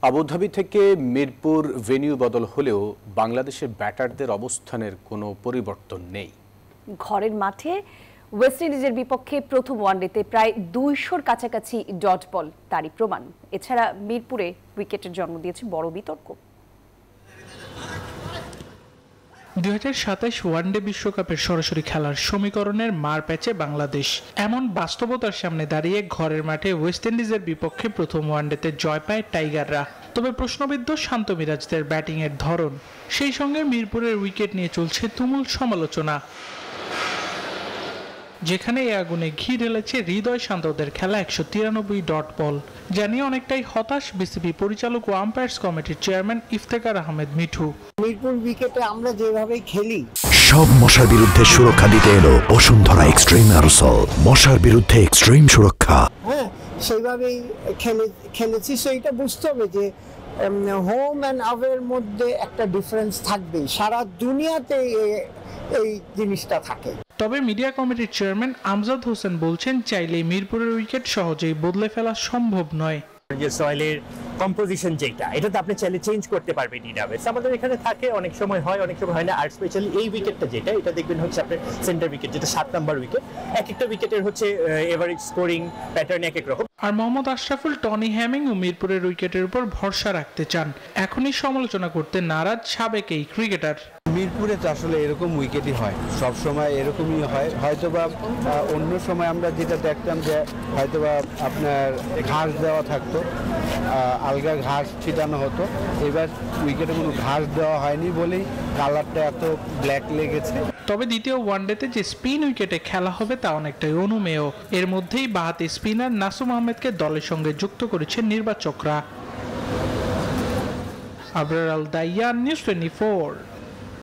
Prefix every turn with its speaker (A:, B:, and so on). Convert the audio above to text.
A: Abu Dhabi থেকে Mirpur venue বদল হলেও বাংলাদেশের ব্যাটারদের অবস্থানের কোনো পরিবর্তন নেই।
B: ঘরের মাঠে ওয়েস্ট ইন্ডিজের বিপক্ষে প্রথম ওয়ানডেতে প্রায় ২০০-র কাছাকাছি ডট বল তারই প্রমাণ। এছাড়া মিরপুরে উইকেটের জন্ম দিয়েছে বড় বিতর্ক।
C: ২০২৭ ওয়ানডে বিশ্বকাপের সরাসরি খেলার সমীকরণের মার প্যাচে বাংলাদেশ। এমন বাস্তবতার সামনে দাঁড়িয়ে ঘরের মাঠে ওয়েস্ট ইন্ডিজের বিপক্ষে প্রথম ওয়ানডেতে জয় পায় টাইগাররা। তবে প্রশ্নবিদ্ধ শান্ত মিরাজদের ব্যাটিংয়ের ধরন, সেই সঙ্গে মিরপুরের উইকেট নিয়ে চলছে তুমুল সমালোচনা। যেখানে এই আগুনে ঘি ঢেলেছে হৃদয় শান্তদের খেলা ১৯৩ ডট বল, জানিয়ে অনেকটাই হতাশ বিসিবি পরিচালক ও আম্পায়ার্স কমিটির চেয়ারম্যান ইফতেখার আহমেদ মিঠু।
D: মিরপুর উইকেটে আমরা যেভাবে খেলি,
E: সব মশার বিরুদ্ধে সুরক্ষা দিতে এলো বসুন্ধরা এক্সট্রিম অ্যারোসল, মশার বিরুদ্ধে এক্সট্রিম সুরক্ষা।
D: সেইভাবেই খেলেছি। সেইটা বুঝতে হবে যে হোম অ্যান্ড আওয়ের মধ্যে একটা ডিফারেন্স থাকবে, সারা দুনিয়াতে এই জিনিসটা থাকে।
C: তবে মিডিয়া কমিটির চেয়ারম্যান আমজাদ হোসেন বলছেন, চাইলে মিরপুরের উইকেট সহজেই বদলে ফেলা সম্ভব নয়।
F: যে সয়েলের কম্পোজিশন যেটা, এটা তো আপনি চাইলে চেঞ্জ করতে পারবেন। আমাদের এখানে থাকে, অনেক সময় হয়, অনেক সময় হয় না। আর স্পেশালি এই উইকেটটা যেটা, এটা দেখবেন হচ্ছে আপনার সেন্টার উইকেট, যেটা 7 নাম্বার উইকেট। এক একটা উইকেটের হচ্ছে এভারেজ স্কোরিং প্যাটার্ন এক এক রকম।
C: আর মোহাম্মদ আশরাফুল, টনি হ্যামিং ও মিরপুরের উইকেটের উপর ভরসা রাখতে চান। এখনই সমালোচনা করতে নারাজ সাবেক এই ক্রিকেটার।
G: মিরপুরে তো আসলে এরকম উইকেটই হয়, সব সময় এরকমই হয়। হয়তোবা অন্য সময় আমরা যেটা দেখতাম যে হয়তোবা আপনার ঘাস দেওয়া থাকতো, আলগা ঘাস ছিটানো হতো। এবার উইকেটে কোনো ঘাস দেওয়া হয়নি বলেই কালারটা এত ব্ল্যাক লেগেছে।
C: তবে দ্বিতীয় ওয়ানডেতে যে স্পিন উইকেটে খেলা হবে তা অনেকটাই অনুমেয়। এর মধ্যেই বাঁহাতি স্পিনার নাসুম আহমেদকে দলের সঙ্গে যুক্ত করেছেন নির্বাচকরা। আবরার আল দাইয়ান, নিউজ 24।